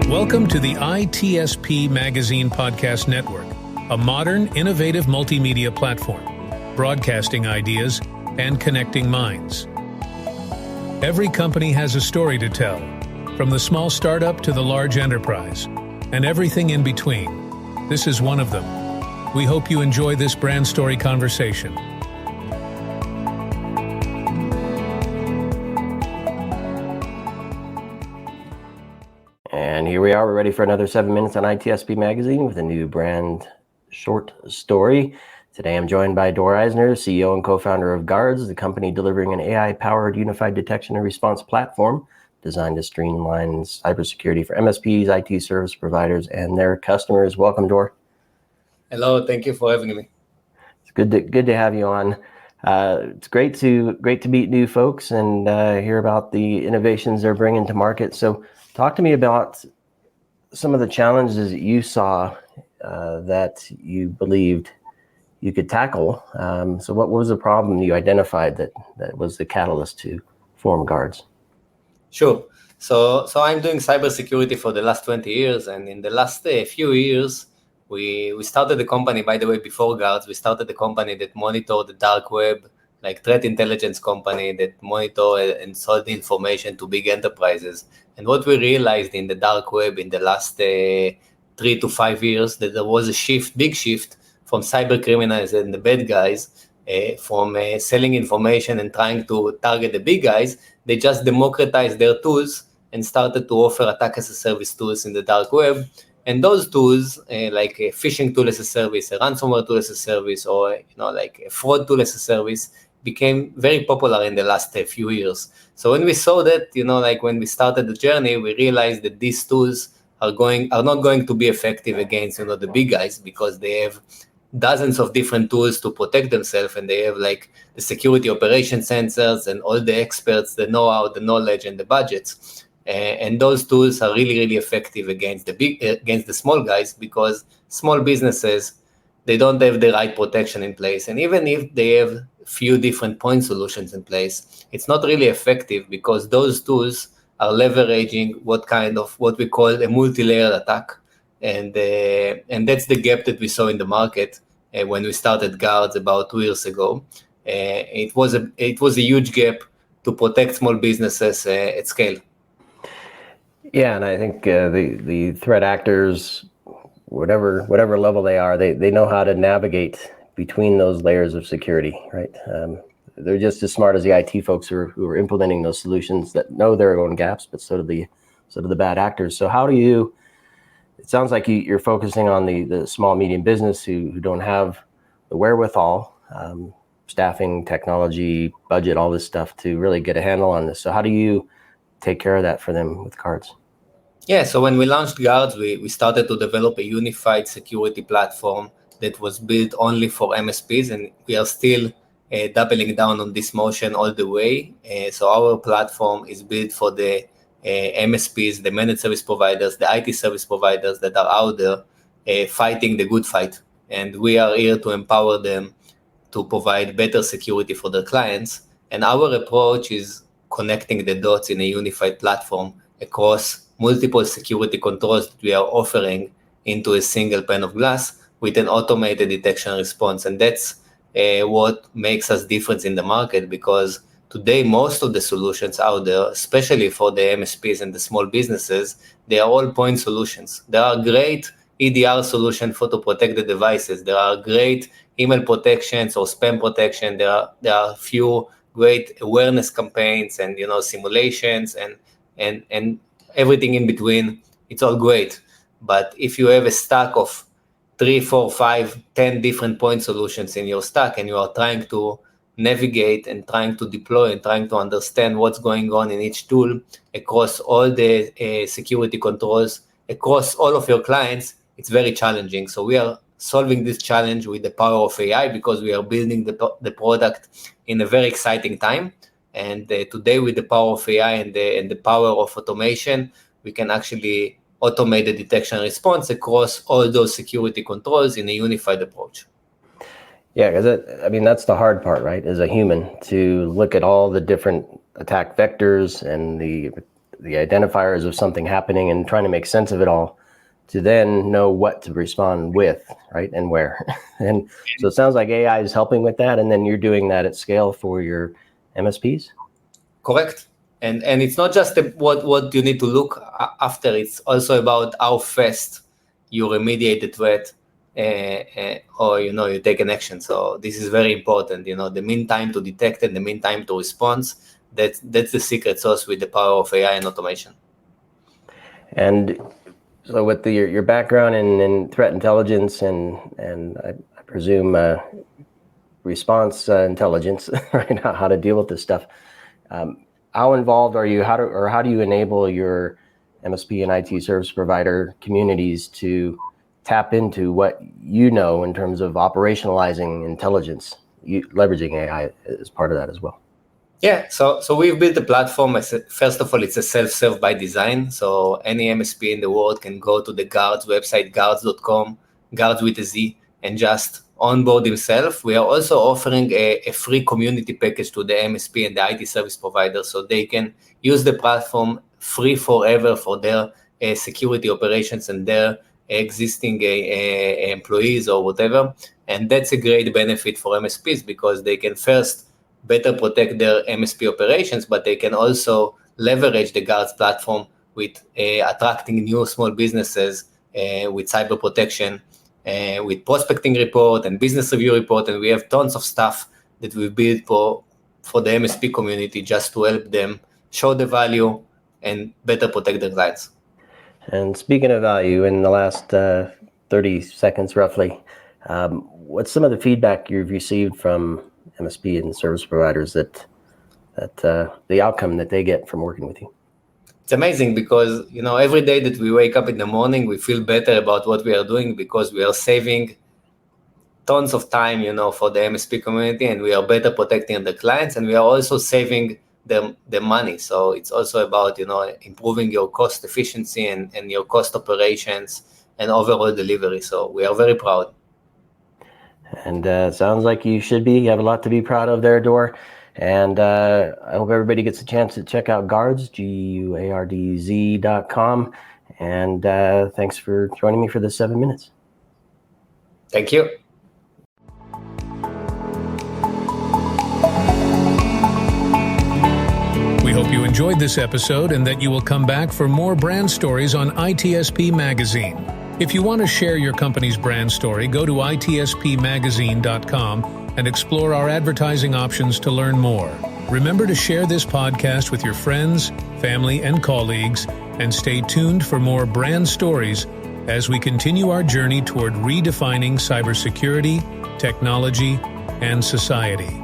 Welcome to the ITSP Magazine Podcast Network, a modern, innovative multimedia platform, broadcasting ideas and connecting minds. Every company has a story to tell, from the small startup to the large enterprise, and everything in between. This is one of them. We hope you enjoy this brand story conversation. And here we are, we're ready for another 7 minutes on ITSP Magazine with a new brand short story. Today I'm joined by Dor Eisner, CEO and co-founder of Guards, the company delivering an AI-powered unified detection and response platform designed to streamline cybersecurity for MSPs, IT service providers, and their customers. Welcome, Dor. Hello, thank you for having me. It's good to have you on. It's great to meet new folks and hear about the innovations they're bringing to market. So talk to me about some of the challenges that you saw that you believed you could tackle. So what was the problem you identified that was the catalyst to form Guards? Sure. So I'm doing cybersecurity for the last 20 years, and in the last few years, we started the company, by the way, before Guards, we started the company that monitored the dark web, like threat intelligence company that monitor and sold information to big enterprises. And what we realized in the dark web in the last 3 to 5 years, that there was a big shift from cyber criminals and the bad guys, from selling information and trying to target the big guys. They just democratized their tools and started to offer attack as a service tools in the dark web. And those tools, like a phishing tool as a service, a ransomware tool as a service, or like a fraud tool as a service, became very popular in the last few years. So when we saw that, like when we started the journey, we realized that these tools are not going to be effective against the big guys, because they have dozens of different tools to protect themselves, and they have like the security operation sensors and all the experts, the know-how, the knowledge, and the budgets. And those tools are really, really effective against the small guys, because small businesses, they don't have the right protection in place. And even if they have few different point solutions in place, it's not really effective, because those tools are leveraging what we call a multi-layered attack. And that's the gap that we saw in the market when we started Guards about 2 years ago. It was a huge gap to protect small businesses at scale. Yeah, and I think the threat actors, whatever level they are, they know how to navigate between those layers of security, right? They're just as smart as the IT folks who are implementing those solutions that know their own gaps, but so do the bad actors. So how do you? It sounds like you're focusing on the small, medium business who don't have the wherewithal, staffing, technology, budget, all this stuff to really get a handle on this. So how do you take care of that for them with Guards? Yeah, so when we launched Guards, we started to develop a unified security platform that was built only for MSPs, and we are still doubling down on this motion all the way. So our platform is built for the MSPs, the managed service providers, the IT service providers that are out there fighting the good fight. And we are here to empower them to provide better security for their clients. And our approach is connecting the dots in a unified platform across multiple security controls that we are offering into a single pane of glass with an automated detection and response. And that's what makes us different in the market, because today, most of the solutions out there, especially for the MSPs and the small businesses, they are all point solutions. There are great EDR solutions to protect the devices. There are great email protections or spam protection. There are few great awareness campaigns and simulations and everything in between. It's all great. But if you have a stack of 3, 4, 5, 10 different point solutions in your stack, and you are trying to navigate and trying to deploy and trying to understand what's going on in each tool across all the security controls, across all of your clients, it's very challenging. So we are solving this challenge with the power of AI, because we are building the product in a very exciting time. And today, with the power of AI and the power of automation, we can actually automate the detection and response across all those security controls in a unified approach. Yeah, because that's the hard part, right? As a human, to look at all the different attack vectors and the identifiers of something happening and trying to make sense of it all to then know what to respond with, right, and where. And so it sounds like AI is helping with that, and then you're doing that at scale for your MSPs? Correct. And it's not just what you need to look after, it's also about how fast you remediate the threat or you take an action. So this is very important, the mean time to detect and the mean time to response. That's the secret sauce with the power of AI and automation. And so with your background in threat intelligence and I presume response intelligence, right, how to deal with this stuff, how involved are you? How do you enable your MSP and IT service provider communities to tap into what you know in terms of operationalizing intelligence, leveraging AI as part of that as well? Yeah, so we've built the platform. First of all, it's a self-serve by design. So any MSP in the world can go to the Guards website, guards.com, Guards with a Z, and just onboard himself. We are also offering a free community package to the MSP and the IT service provider, so they can use the platform free forever for their security operations and their existing employees or whatever. And that's a great benefit for MSPs because they can first better protect their MSP operations, but they can also leverage the Guards platform with attracting new small businesses with cyber protection, with prospecting report and business review report. And we have tons of stuff that we built for the MSP community just to help them show the value and better protect their clients. And speaking of value, in the last 30 seconds roughly, what's some of the feedback you've received from MSP and service providers that the outcome that they get from working with you? It's amazing because, every day that we wake up in the morning, we feel better about what we are doing because we are saving tons of time, for the MSP community, and we are better protecting the clients, and we are also saving the money. So it's also about, improving your cost efficiency and your cost operations and overall delivery. So we are very proud. And sounds like you should be. You have a lot to be proud of there, Dor. And I hope everybody gets a chance to check out Guards, GUARDZ.com. And thanks for joining me for this 7 minutes. Thank you. We hope you enjoyed this episode and that you will come back for more brand stories on ITSP Magazine. If you want to share your company's brand story, go to itspmagazine.com and explore our advertising options to learn more. Remember to share this podcast with your friends, family, and colleagues, and stay tuned for more brand stories as we continue our journey toward redefining cybersecurity, technology, and society.